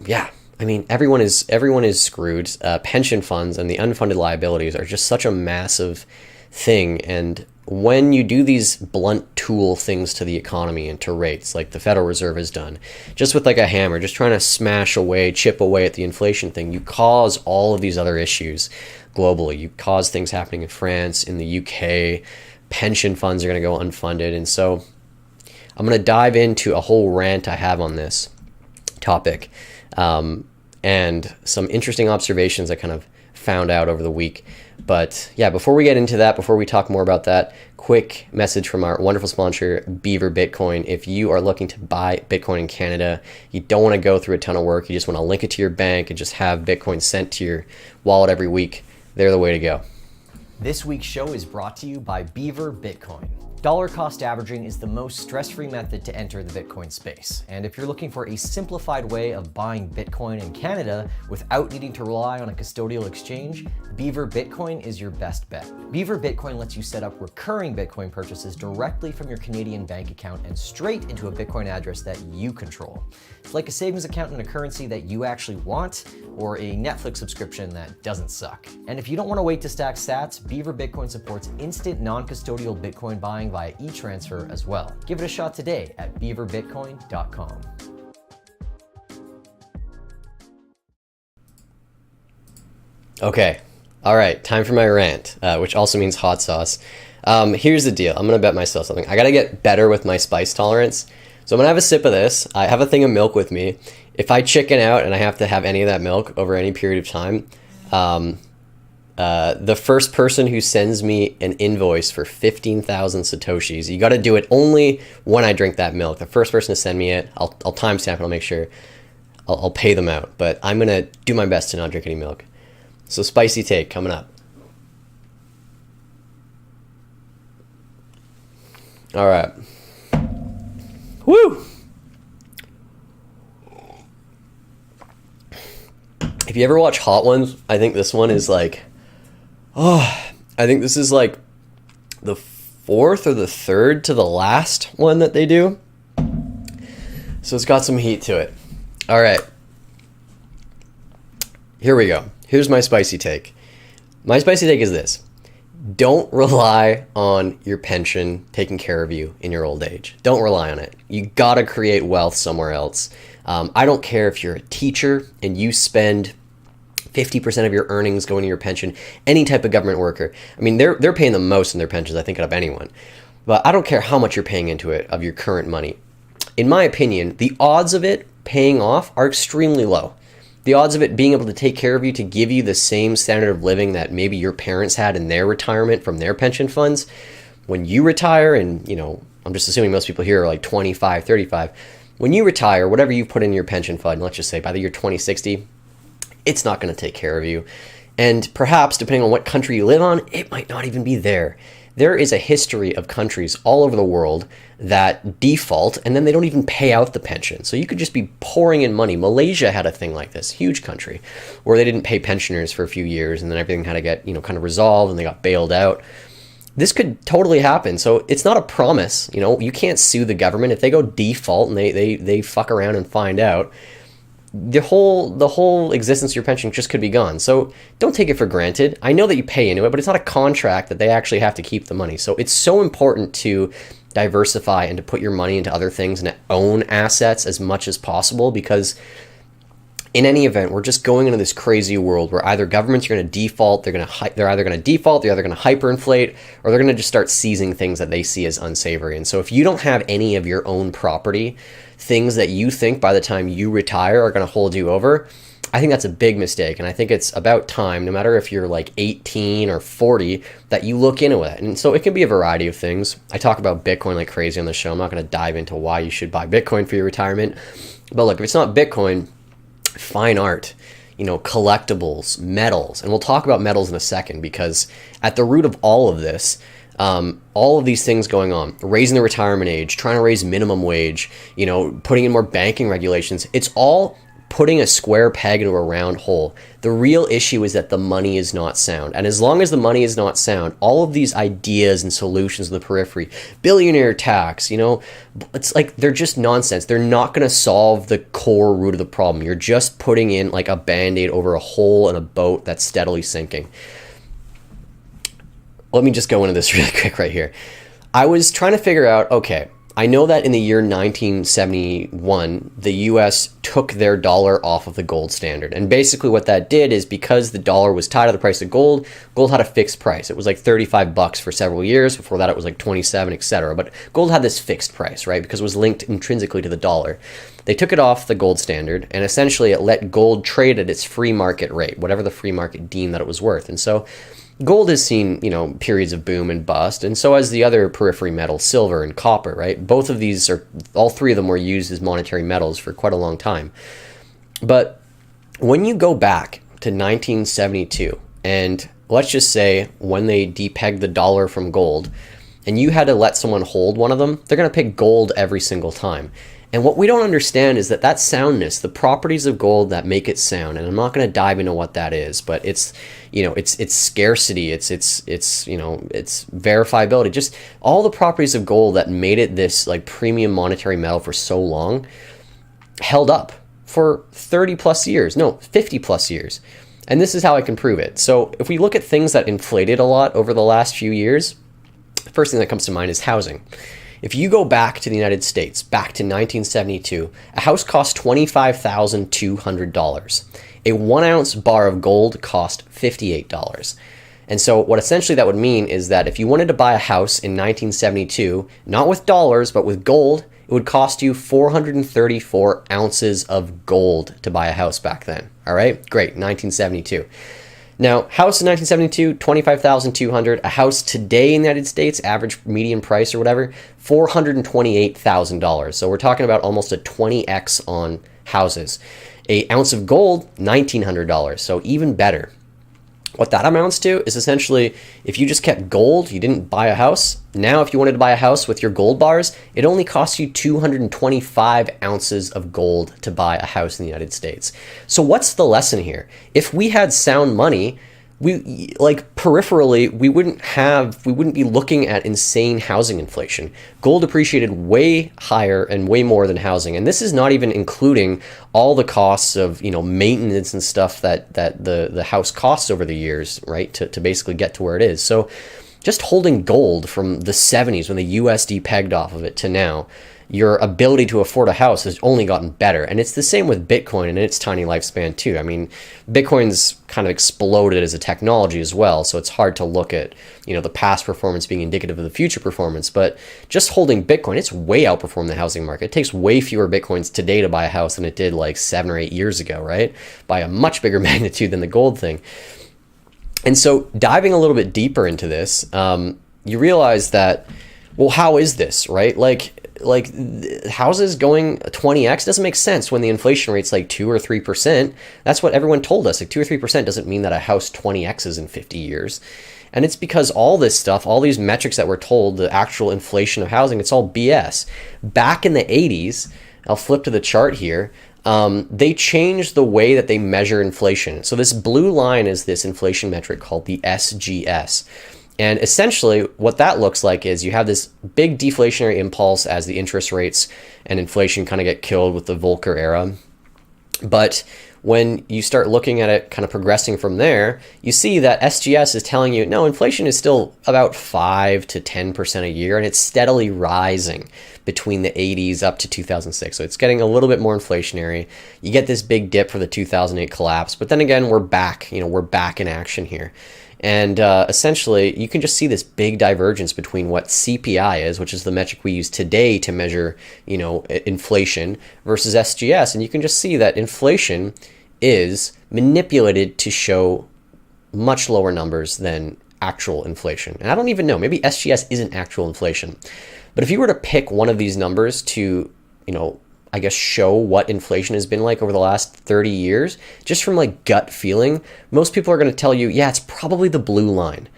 A: yeah, I mean, everyone is screwed. Pension funds and the unfunded liabilities are just such a massive thing. And when you do these blunt tool things to the economy and to rates, like the Federal Reserve has done, just with like a hammer, just trying to smash away, chip away at the inflation thing, you cause all of these other issues globally. You cause things happening in France, in the UK. Pension funds are going to go unfunded. And so I'm going to dive into a whole rant I have on this topic, and some interesting observations I kind of found out over the week. But yeah, before we get into that, before we talk more about that, quick message from our wonderful sponsor, Beaver Bitcoin. If you are looking to buy Bitcoin in Canada, you don't want to go through a ton of work, you just want to link it to your bank and just have Bitcoin sent to your wallet every week, they're the way to go. This week's show is brought to you by Beaver Bitcoin. Dollar cost averaging is the most stress-free method to enter the Bitcoin space. And if you're looking for a simplified way of buying Bitcoin in Canada without needing to rely on a custodial exchange, Beaver Bitcoin is your best bet. Beaver Bitcoin lets you set up recurring Bitcoin purchases directly from your Canadian bank account and straight into a Bitcoin address that you control. It's like a savings account in a currency that you actually want, or a Netflix subscription that doesn't suck. And if you don't want to wait to stack sats, Beaver Bitcoin supports instant non-custodial Bitcoin buying via e-transfer as well. Give it a shot today at beaverbitcoin.com. Okay, all right, time for my rant, which also means hot sauce. Here's the deal. I'm gonna bet myself something. I gotta get better with my spice tolerance. So I'm gonna have a sip of this. I have a thing of milk with me. If I chicken out and I have to have any of that milk over any period of time, the first person who sends me an invoice for 15,000 Satoshis, you got to do it only when I drink that milk. The first person to send me it, I'll timestamp it, I'll make sure I'll pay them out. But I'm going to do my best to not drink any milk. So spicy take coming up. All right. Woo! If you ever watch Hot Ones, I think this one is like, I think this is like the fourth or the third to the last one that they do. So it's got some heat to it. All right. Here we go. Here's my spicy take. My spicy take is this. Don't rely on your pension taking care of you in your old age. Don't rely on it. You gotta create wealth somewhere else. I don't care if you're a teacher and you spend 50% of your earnings going to your pension, any type of government worker. I mean, they're paying the most in their pensions, I think, out of anyone. But I don't care how much you're paying into it of your current money. In my opinion, the odds of it paying off are extremely low. The odds of it being able to take care of you, to give you the same standard of living that maybe your parents had in their retirement from their pension funds, when you retire, and, you know, I'm just assuming most people here are like 25, 35. When you retire, whatever you put in your pension fund, let's just say by the year 2060, it's not going to take care of you. And perhaps, depending on what country you live on, it might not even be there. There is a history of countries all over the world that default and then they don't even pay out the pension. So you could just be pouring in money. Malaysia had a thing like this, huge country, where they didn't pay pensioners for a few years and then everything had to get, kind of resolved and they got bailed out. This could totally happen. So it's not a promise. You can't sue the government if they go default and they fuck around and find out. The whole existence of your pension just could be gone. So don't take it for granted. I know that you pay into it, but it's not a contract that they actually have to keep the money. So it's so important to diversify and to put your money into other things and to own assets as much as possible, because in any event, we're just going into this crazy world where either governments are going to default, they're either going to hyperinflate, or they're going to just start seizing things that they see as unsavory. And so if you don't have any of your own property, things that you think by the time you retire are going to hold you over, I think that's a big mistake. And I think it's about time, no matter if you're like 18 or 40, that you look into it. And so it can be a variety of things. I talk about Bitcoin like crazy on the show. I'm not going to dive into why you should buy Bitcoin for your retirement. But look, if it's not Bitcoin, fine art, collectibles, metals. And we'll talk about metals in a second, because at the root of all of this, all of these things going on, raising the retirement age, trying to raise minimum wage, putting in more banking regulations, it's all putting a square peg into a round hole. The real issue is that the money is not sound. And as long as the money is not sound, all of these ideas and solutions in the periphery, billionaire tax, it's like they're just nonsense. They're not going to solve the core root of the problem. You're just putting in like a Band-Aid over a hole in a boat that's steadily sinking. Let me just go into this really quick right here. I was trying to figure out, okay, I know that in the year 1971, the US took their dollar off of the gold standard. And basically what that did is because the dollar was tied to the price of gold, gold had a fixed price. It was like $35 for several years. Before that, it was like 27, etc. But gold had this fixed price, right? Because it was linked intrinsically to the dollar. They took it off the gold standard, and essentially it let gold trade at its free market rate, whatever the free market deemed that it was worth. And so gold has seen, periods of boom and bust, and so has the other periphery metals, silver and copper, right? Both of these all three of them were used as monetary metals for quite a long time. But when you go back to 1972, and let's just say when they depegged the dollar from gold, and you had to let someone hold one of them, they're going to pick gold every single time. And what we don't understand is that soundness, the properties of gold that make it sound, and I'm not going to dive into what that is, but it's scarcity, it's verifiability, just all the properties of gold that made it this like premium monetary metal for so long, held up for 30 plus years, no, 50 plus years. And this is how I can prove it. So if we look at things that inflated a lot over the last few years, the first thing that comes to mind is housing. If you go back to the United States, back to 1972, a house cost $25,200. A 1 ounce bar of gold cost $58. And so what essentially that would mean is that if you wanted to buy a house in 1972, not with dollars, but with gold, it would cost you 434 ounces of gold to buy a house back then. All right, great, 1972. Now, house in 1972, $25,200. A house today in the United States, average median price or whatever, $428,000. So we're talking about almost a 20x on houses. An ounce of gold, $1,900. So even better. What that amounts to is essentially if you just kept gold, you didn't buy a house. Now, if you wanted to buy a house with your gold bars, it only costs you 225 ounces of gold to buy a house in the United States. So what's the lesson here? If we had sound money, we like peripherally, we wouldn't be looking at insane housing inflation. Gold appreciated way higher and way more than housing. And this is not even including all the costs of, maintenance and stuff that the house costs over the years, right? To basically get to where it is. So just holding gold from the 70s when the USD pegged off of it to now, your ability to afford a house has only gotten better. And it's the same with Bitcoin and its tiny lifespan too. I mean, Bitcoin's kind of exploded as a technology as well. So it's hard to look at, the past performance being indicative of the future performance. But just holding Bitcoin, it's way outperformed the housing market. It takes way fewer Bitcoins today to buy a house than it did like 7 or 8 years ago, right? By a much bigger magnitude than the gold thing. And so diving a little bit deeper into this, you realize that, well, how is this, right? Like houses going 20x doesn't make sense when the inflation rate's like 2 or 3%. That's what everyone told us. Like 2 or 3% doesn't mean that a house 20x's in 50 years. And it's because all this stuff, all these metrics that we're told, the actual inflation of housing, it's all BS. Back in the 80s, I'll flip to the chart here, they changed the way that they measure inflation. So this blue line is this inflation metric called the SGS. And essentially what that looks like is you have this big deflationary impulse as the interest rates and inflation kind of get killed with the Volcker era. But when you start looking at it kind of progressing from there, you see that SGS is telling you, no, inflation is still about 5 to 10% a year, and it's steadily rising between the 80s up to 2006. So it's getting a little bit more inflationary. You get this big dip for the 2008 collapse, but then again, we're back, we're back in action here. And essentially, you can just see this big divergence between what CPI is, which is the metric we use today to measure, inflation, versus SGS. And you can just see that inflation is manipulated to show much lower numbers than actual inflation. And I don't even know, maybe SGS isn't actual inflation. But if you were to pick one of these numbers to, I guess, show what inflation has been like over the last 30 years, just from like gut feeling, most people are going to tell you, yeah, it's probably the blue line.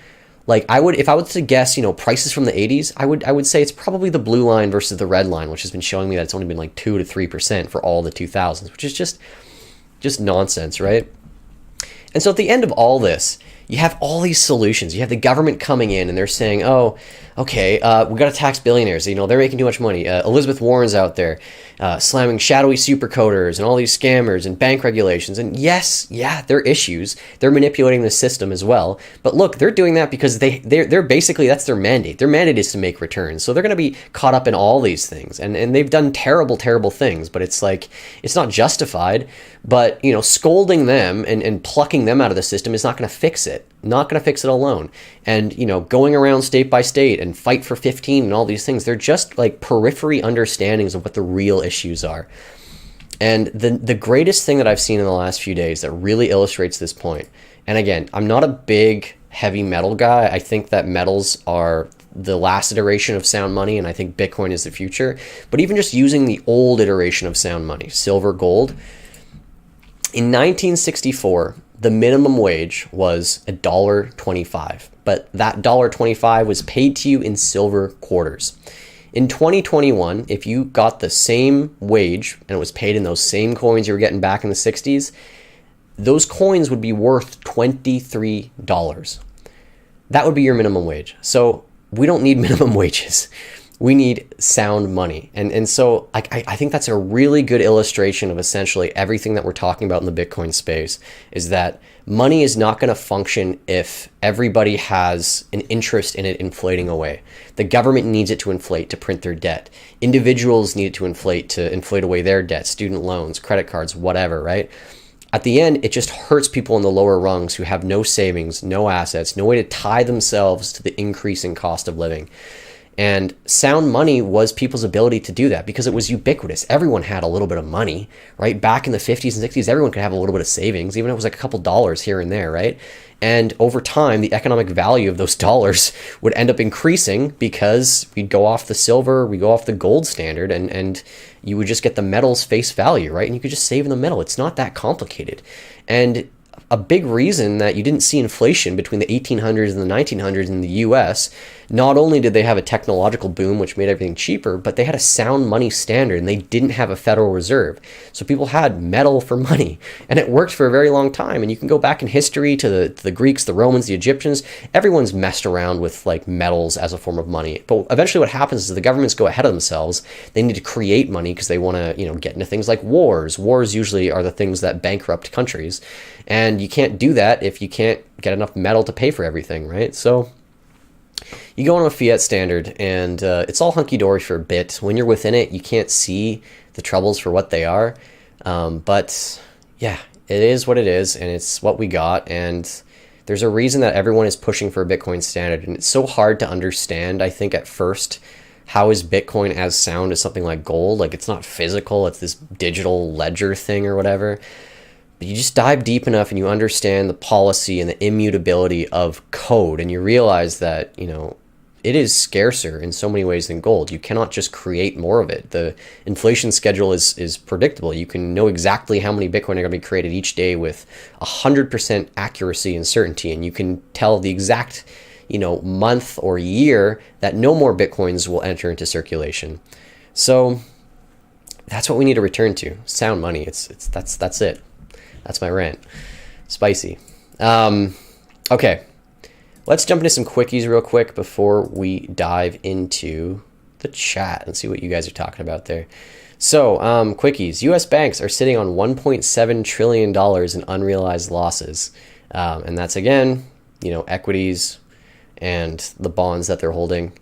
A: Like if I was to guess, prices from the 80s, I would say it's probably the blue line versus the red line, which has been showing me that it's only been like 2 to 3% for all the 2000s, which is just just nonsense, right? And so at the end of all this, you have all these solutions. You have the government coming in and they're saying, oh, okay, we got to tax billionaires. You know, they're making too much money. Elizabeth Warren's out there slamming shadowy supercoders and all these scammers and bank regulations. And yes, yeah, they're issues. They're manipulating the system as well. But look, they're doing that because they're basically, that's their mandate. Their mandate is to make returns. So they're going to be caught up in all these things. And they've done terrible, terrible things. But it's like, it's not justified. But, you know, scolding them and plucking them out of the system is not going to fix it. Not going to fix it alone. And, you know, going around state by state and fight for 15 and all these things, they're just like periphery understandings of what the real issues are. And the greatest thing that I've seen in the last few days that really illustrates this point, and again, I'm not a big heavy metal guy. I think that metals are the last iteration of sound money, and I think Bitcoin is the future. But even just using the old iteration of sound money, silver, gold, in 1964, the minimum wage was $1.25, but that $1.25 was paid to you in silver quarters. In 2021, if you got the same wage and it was paid in those same coins you were getting back in the 60s, those coins would be worth $23. That would be your minimum wage. So we don't need minimum wages. We need sound money. And so I think that's a really good illustration of essentially everything that we're talking about in the Bitcoin space, is that money is not going to function if everybody has an interest in it inflating away. The government needs it to inflate to print their debt. Individuals need it to inflate away their debt, student loans, credit cards, whatever, right? At the end, it just hurts people in the lower rungs who have no savings, no assets, no way to tie themselves to the increasing cost of living. And sound money was people's ability to do that because it was ubiquitous. Everyone had a little bit of money, right? Back in the 50s and 60s, everyone could have a little bit of savings, even if it was like a couple dollars here and there, right? And over time, the economic value of those dollars would end up increasing because we'd go off the silver, we go off the gold standard, and you would just get the metal's face value, right? And you could just save in the metal. It's not that complicated. And a big reason that you didn't see inflation between the 1800s and the 1900s in the US, not only did they have a technological boom which made everything cheaper, but they had a sound money standard and they didn't have a Federal Reserve. So people had metal for money, and it worked for a very long time. And you can go back in history to the Greeks, the Romans, the Egyptians. Everyone's messed around with like metals as a form of money. But eventually what happens is the governments go ahead of themselves. They need to create money because they want to, get into things like wars. Wars usually are the things that bankrupt countries. And you can't do that if you can't get enough metal to pay for everything, right? So you go on a fiat standard, and it's all hunky-dory for a bit. When you're within it, you can't see the troubles for what they are. But yeah, it is what it is, and it's what we got. And there's a reason that everyone is pushing for a Bitcoin standard. And it's so hard to understand, I think, at first, how is Bitcoin as sound as something like gold? Like, it's not physical, it's this digital ledger thing or whatever. But you just dive deep enough and you understand the policy and the immutability of code, and you realize that, it is scarcer in so many ways than gold. You cannot just create more of it. The inflation schedule is predictable. You can know exactly how many Bitcoin are going to be created each day with 100% accuracy and certainty, and you can tell the exact month or year that no more Bitcoins will enter into circulation. So that's what we need to return to. Sound money. That's it. That's my rant. Spicy. Okay. Let's jump into some quickies real quick before we dive into the chat and see what you guys are talking about there. So, quickies. U.S. banks are sitting on $1.7 trillion in unrealized losses. And that's, again, equities and the bonds that they're holding.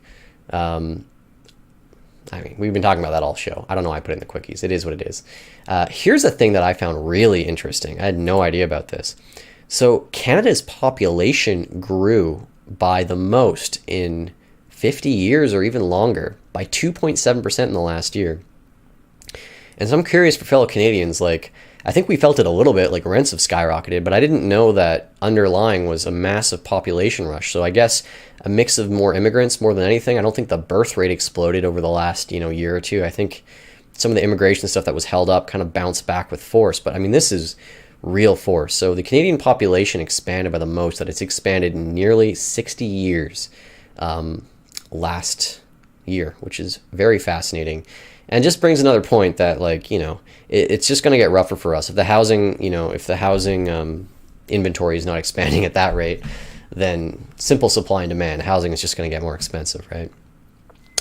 A: We've been talking about that all show. I don't know why I put it in the quickies. It is what it is. Here's a thing that I found really interesting. I had no idea about this. So Canada's population grew by the most in 50 years or even longer, by 2.7% in the last year. And so I'm curious for fellow Canadians, I think we felt it a little bit, rents have skyrocketed, but I didn't know that underlying was a massive population rush. So I guess a mix of more immigrants more than anything. I don't think the birth rate exploded over the last, year or two. I think some of the immigration stuff that was held up kind of bounced back with force. But this is real force. So the Canadian population expanded by the most that it's expanded in nearly 60 years last year, which is very fascinating. And just brings another point that, like, it's just going to get rougher for us. If the housing, inventory is not expanding at that rate, then simple supply and demand, housing is just going to get more expensive, right?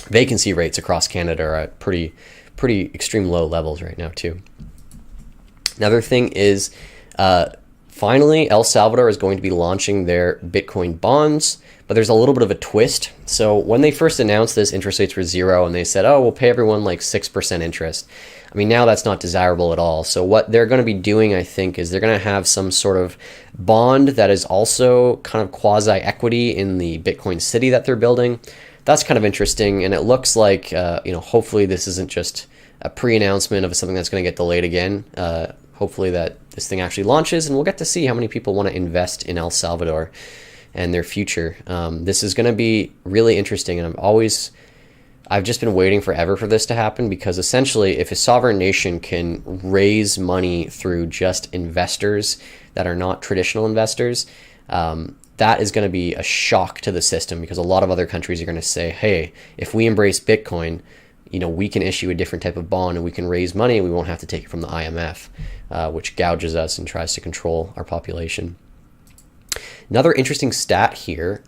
A: Vacancy rates across Canada are at pretty extreme low levels right now too. Another thing is, finally, El Salvador is going to be launching their Bitcoin bonds, but there's a little bit of a twist. So when they first announced this, interest rates were 0, and they said, oh, we'll pay everyone like 6% interest. I mean, now that's not desirable at all. So what they're going to be doing, I think, is they're going to have some sort of bond that is also kind of quasi-equity in the Bitcoin city that they're building. That's kind of interesting, and it looks like, hopefully this isn't just a pre-announcement of something that's going to get delayed again. Hopefully that this thing actually launches, and we'll get to see how many people want to invest in El Salvador and their future. This is going to be really interesting, and I've just been waiting forever for this to happen, because essentially if a sovereign nation can raise money through just investors that are not traditional investors, that is going to be a shock to the system, because a lot of other countries are going to say, hey, if we embrace Bitcoin, we can issue a different type of bond and we can raise money and we won't have to take it from the IMF, which gouges us and tries to control our population. Another interesting stat here,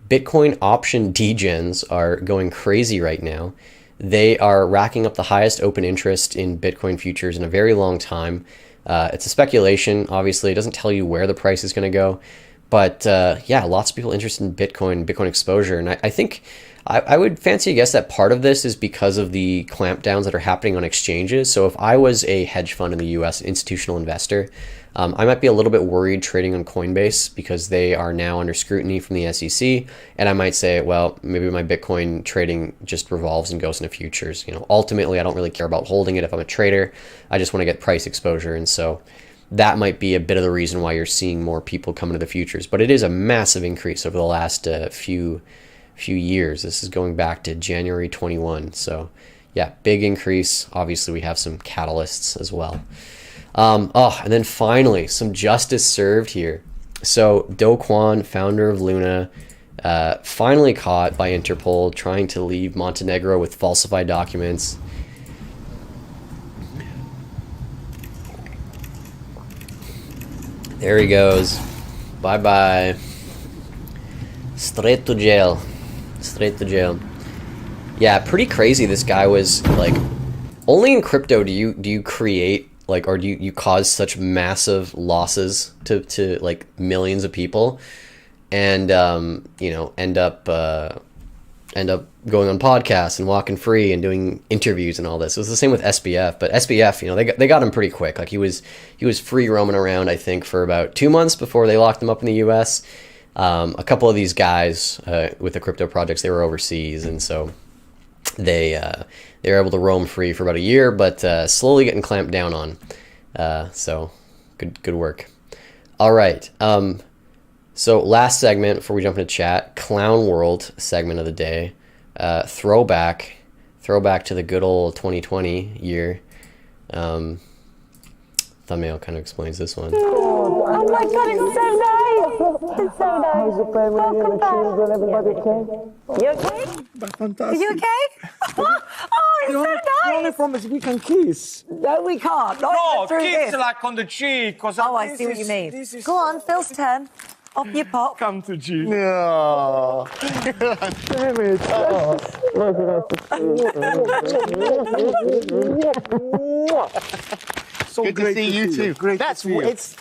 A: Bitcoin option degens are going crazy right now. They are racking up the highest open interest in Bitcoin futures in a very long time. It's a speculation, obviously. It doesn't tell you where the price is going to go. But lots of people interested in Bitcoin exposure. And I think I would fancy a guess that part of this is because of the clampdowns that are happening on exchanges. So if I was a hedge fund in the US, an institutional investor, I might be a little bit worried trading on Coinbase, because they are now under scrutiny from the SEC. And I might say, well, maybe my Bitcoin trading just revolves and goes into futures. Ultimately, I don't really care about holding it if I'm a trader. I just want to get price exposure. And so that might be a bit of the reason why you're seeing more people come into the futures. But it is a massive increase over the last few years. This is going back to January 21. So yeah, big increase. Obviously, we have some catalysts as well. And then finally, some justice served here. So Do Kwon, founder of Luna, finally caught by Interpol trying to leave Montenegro with falsified documents. There he goes. Bye-bye. Straight to jail. Yeah, pretty crazy. This guy was like, only in crypto do you create or do you cause such massive losses to like millions of people, and end up going on podcasts and walking free and doing interviews and all this. It was the same with SBF, but SBF, they got him pretty quick. Like he was free roaming around, I think, for about 2 months before they locked him up in the US. A couple of these guys with the crypto projects, they were overseas, and so they were able to roam free for about a year, but slowly getting clamped down on. So good work. All right. So last segment before we jump into chat, Clown World segment of the day. Throwback to the good old 2020 year. Thumbnail kind of explains this one.
C: Oh my god, it's so nice! It's so nice. How's it playing with you and the children? Everybody okay? You okay?
D: Fantastic.
C: Are you okay? Oh, it's so
D: The
C: nice!
D: only promise we can kiss.
C: No, we can't. Not
E: No,
C: even through
E: kiss
C: this.
E: like on the cheek.
C: Oh, I see what you mean. Go on, Phil's turn. Off you pop.
E: Come to G.
D: No. Damn it. So
F: Good to see you too.
D: Great
F: That's
D: to see you.
C: It is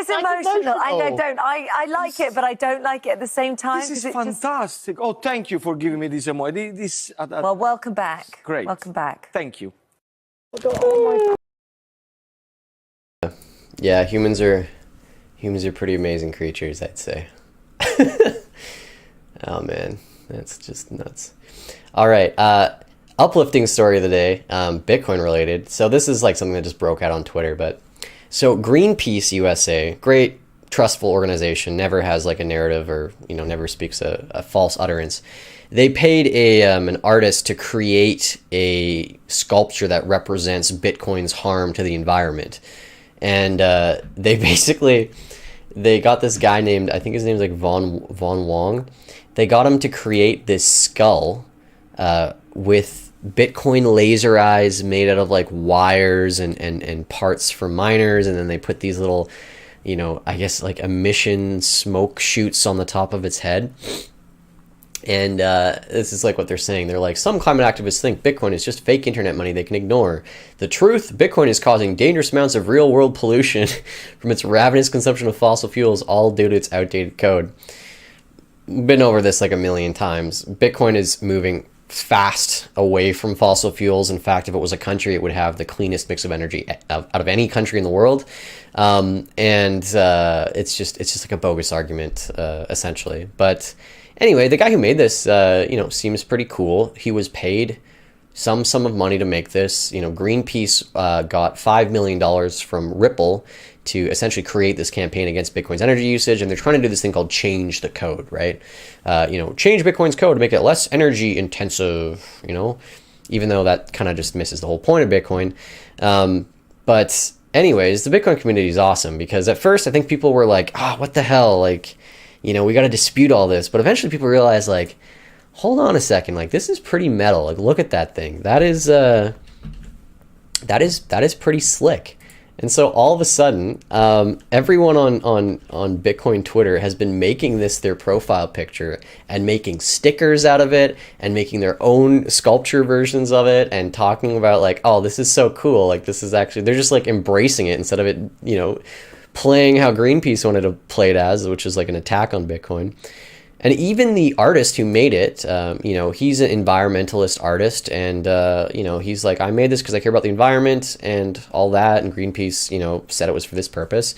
C: emotional. I like it, but I don't like it at the same time.
E: This is
C: 'cause it just-
E: fantastic. Oh, thank you for giving me this emoji.
C: Well, welcome back.
E: Great.
C: Welcome back.
E: Thank you.
A: Yeah, humans are pretty amazing creatures, I'd say. Oh man, that's just nuts. All right, uplifting story of the day, Bitcoin related. So this is like something that just broke out on Twitter, but so Greenpeace USA, great trustful organization, never has like a narrative or never speaks a false utterance. They paid an artist to create a sculpture that represents Bitcoin's harm to the environment. And they got this guy named, I think his name's like Von Wong. They got him to create this skull with Bitcoin laser eyes made out of like wires and parts for miners, and then they put these little, I guess like emission smoke chutes on the top of its head. And this is like what they're saying. They're like, some climate activists think Bitcoin is just fake internet money they can ignore. The truth, Bitcoin is causing dangerous amounts of real world pollution from its ravenous consumption of fossil fuels, all due to its outdated code. Been over this like a million times. Bitcoin is moving fast away from fossil fuels. In fact, if it was a country, it would have the cleanest mix of energy out of any country in the world. It's just like a bogus argument, essentially. But anyway, the guy who made this, seems pretty cool. He was paid some sum of money to make this. Greenpeace got $5 million from Ripple to essentially create this campaign against Bitcoin's energy usage, and they're trying to do this thing called change the code, right? Change Bitcoin's code to make it less energy intensive, even though that kind of just misses the whole point of Bitcoin. But anyways, the Bitcoin community is awesome, because at first I think people were like, what the hell? Like, we got to dispute all this. But eventually people realize, like, hold on a second, like, this is pretty metal. Like, look at that thing. That is pretty slick. And so all of a sudden, everyone on Bitcoin Twitter has been making this their profile picture and making stickers out of it and making their own sculpture versions of it and talking about like, oh, this is so cool. Like, this is actually, they're just like embracing it instead of it, playing how Greenpeace wanted to play it as, which is like an attack on Bitcoin. And even the artist who made it, he's an environmentalist artist, and he's like, I made this because I care about the environment and all that, and Greenpeace, said it was for this purpose.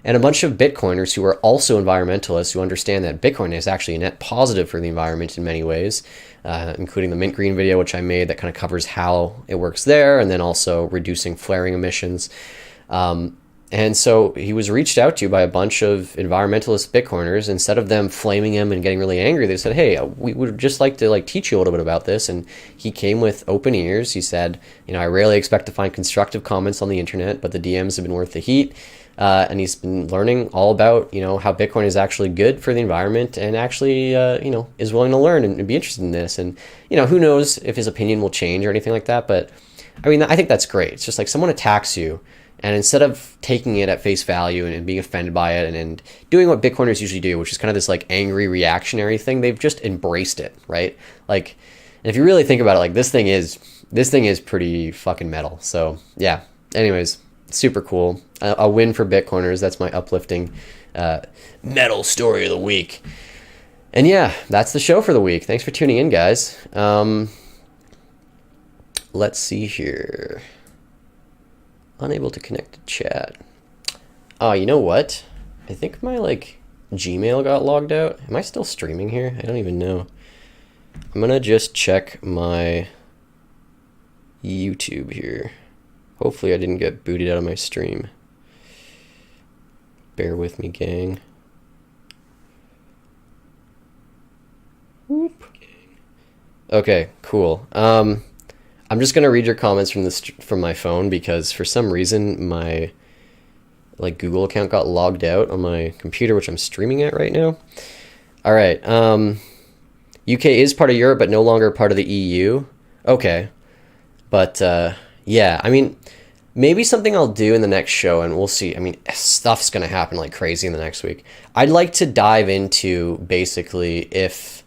A: And a bunch of Bitcoiners who are also environmentalists, who understand that Bitcoin is actually a net positive for the environment in many ways, including the Mint Green video, which I made, that kind of covers how it works there, and then also reducing flaring emissions. And so he was reached out to by a bunch of environmentalist Bitcoiners. Instead of them flaming him and getting really angry, they said, hey, we would just like to teach you a little bit about this. And he came with open ears. He said, I rarely expect to find constructive comments on the internet, but the DMs have been worth the heat. And he's been learning all about, how Bitcoin is actually good for the environment, and actually, is willing to learn and be interested in this. And, who knows if his opinion will change or anything like that. But I mean, I think that's great. It's just like someone attacks you, and instead of taking it at face value and being offended by it and doing what Bitcoiners usually do, which is kind of this like angry reactionary thing, they've just embraced it, right? Like, and if you really think about it, like this thing is pretty fucking metal. So yeah, anyways, super cool. A win for Bitcoiners. That's my uplifting metal story of the week. And yeah, that's the show for the week. Thanks for tuning in, guys. Let's see here. Unable to connect to chat. Oh, you know what? I think my Gmail got logged out. Am I still streaming here? I don't even know. I'm gonna just check my YouTube here. Hopefully I didn't get booted out of my stream. Bear with me, gang. Whoop. Okay, cool. I'm just gonna read your comments from my phone, because for some reason my Google account got logged out on my computer, which I'm streaming at right now. All right. UK is part of Europe, but no longer part of the EU. Okay. But yeah, I mean, maybe something I'll do in the next show, and we'll see. I mean, stuff's gonna happen like crazy in the next week. I'd like to dive into basically if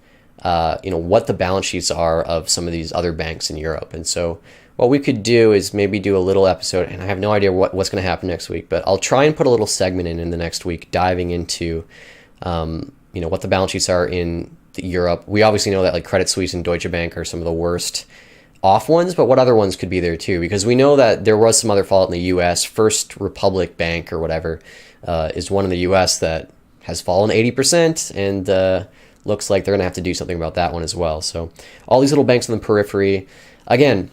A: what the balance sheets are of some of these other banks in Europe. And so what we could do is maybe do a little episode, and I have no idea what's going to happen next week, but I'll try and put a little segment in the next week diving into, what the balance sheets are in Europe. We obviously know that Credit Suisse and Deutsche Bank are some of the worst off ones, but what other ones could be there too? Because we know that there was some other fallout in the U.S. First Republic Bank or whatever is one in the U.S. that has fallen 80%, and looks like they're going to have to do something about that one as well. So all these little banks on the periphery. Again,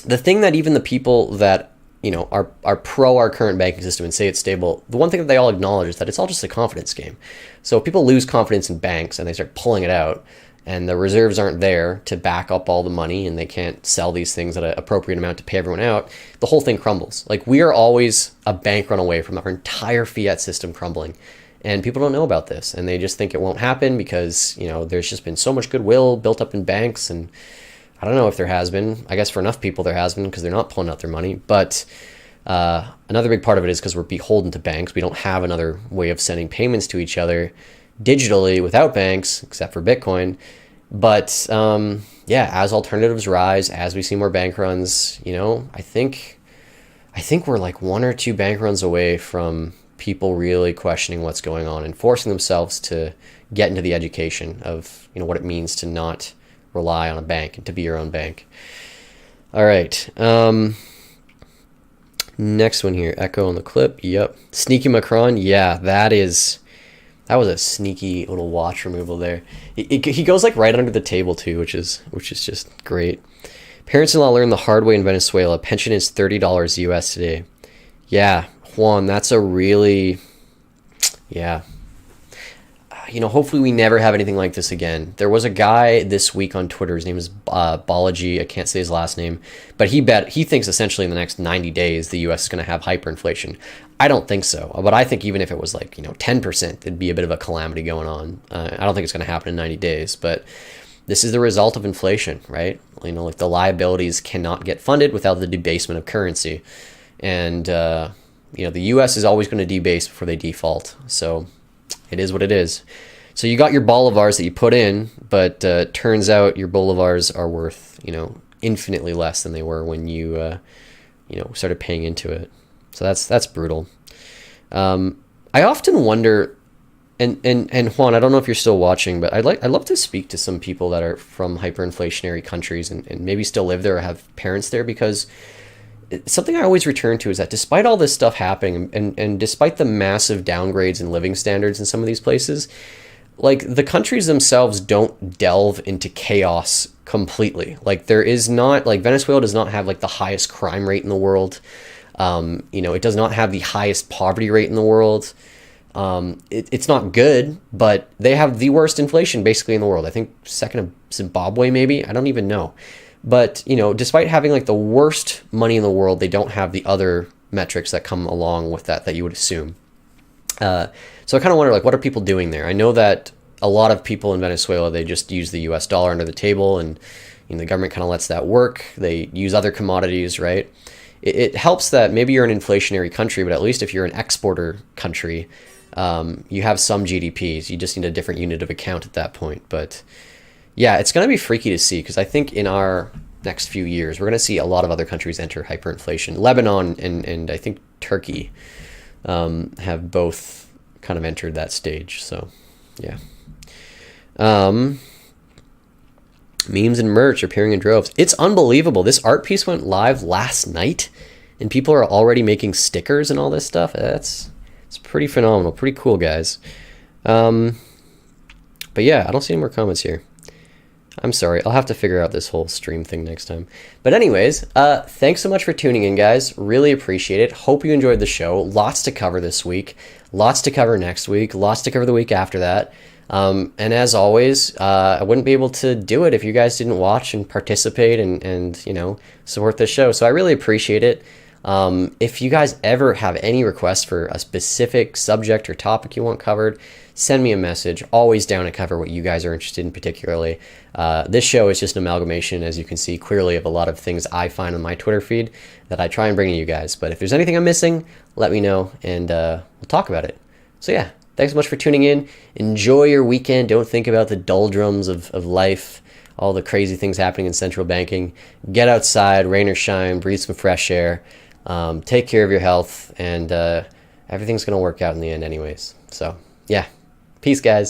A: the thing that even the people that are pro our current banking system and say it's stable, the one thing that they all acknowledge is that it's all just a confidence game. So if people lose confidence in banks and they start pulling it out, and the reserves aren't there to back up all the money, and they can't sell these things at an appropriate amount to pay everyone out, the whole thing crumbles. We are always a bank run away from our entire fiat system crumbling. And people don't know about this, and they just think it won't happen because, there's just been so much goodwill built up in banks, and I don't know if there has been. I guess for enough people there has been because they're not pulling out their money. But another big part of it is because we're beholden to banks. We don't have another way of sending payments to each other digitally without banks, except for Bitcoin. But yeah, as alternatives rise, as we see more bank runs, I think we're like 1 or 2 bank runs away from people really questioning what's going on and forcing themselves to get into the education of what it means to not rely on a bank and to be your own bank. All right. Next one here. Echo on the clip. Yep. Sneaky Macron. Yeah, that was a sneaky little watch removal there. He goes like right under the table too, which is just great. Parents-in-law learned the hard way in Venezuela. Pension is $30 US today. Yeah, Juan, that's a really, yeah. Hopefully we never have anything like this again. There was a guy this week on Twitter. His name is Balaji. I can't say his last name, but he thinks essentially in the next 90 days the U.S. is going to have hyperinflation. I don't think so, but I think even if it was like 10%, it'd be a bit of a calamity going on. I don't think it's going to happen in 90 days, but this is the result of inflation, right? Like the liabilities cannot get funded without the debasement of currency, and the U.S. is always going to debase before they default. So it is what it is. So you got your bolivars that you put in, but turns out your bolivars are worth, infinitely less than they were when you, started paying into it. So that's brutal. I often wonder, and Juan, I don't know if you're still watching, but I'd love to speak to some people that are from hyperinflationary countries and maybe still live there or have parents there, because something I always return to is that despite all this stuff happening and despite the massive downgrades in living standards in some of these places, like the countries themselves don't delve into chaos completely. Like there is not, like Venezuela does not have like the highest crime rate in the world. It does not have the highest poverty rate in the world. It's not good, but they have the worst inflation basically in the world. I think second to Zimbabwe, maybe. I don't even know. But, despite having like the worst money in the world, they don't have the other metrics that come along with that you would assume. So I kind of wonder, like, what are people doing there? I know that a lot of people in Venezuela, they just use the US dollar under the table, and the government kind of lets that work. They use other commodities, right? It helps that maybe you're an inflationary country, but at least if you're an exporter country, you have some GDPs. You just need a different unit of account at that point. But yeah, it's going to be freaky to see, because I think in our next few years, we're going to see a lot of other countries enter hyperinflation. Lebanon and I think Turkey have both kind of entered that stage. So yeah. Memes and merch appearing in droves. It's unbelievable. This art piece went live last night and people are already making stickers and all this stuff. It's pretty phenomenal. Pretty cool, guys. But yeah, I don't see any more comments here. I'm sorry. I'll have to figure out this whole stream thing next time. But anyways, thanks so much for tuning in, guys. Really appreciate it. Hope you enjoyed the show. Lots to cover this week. Lots to cover next week. Lots to cover the week after that. And as always, I wouldn't be able to do it if you guys didn't watch and participate and support this show. So I really appreciate it. If you guys ever have any requests for a specific subject or topic you want covered, send me a message. Always down to cover what you guys are interested in particularly. This show is just an amalgamation, as you can see clearly, of a lot of things I find on my Twitter feed that I try and bring to you guys. But if there's anything I'm missing, let me know and we'll talk about it. So yeah, thanks so much for tuning in. Enjoy your weekend. Don't think about the doldrums of life, all the crazy things happening in central banking. Get outside, rain or shine, breathe some fresh air. Take care of your health, and everything's going to work out in the end anyways. So yeah, peace, guys.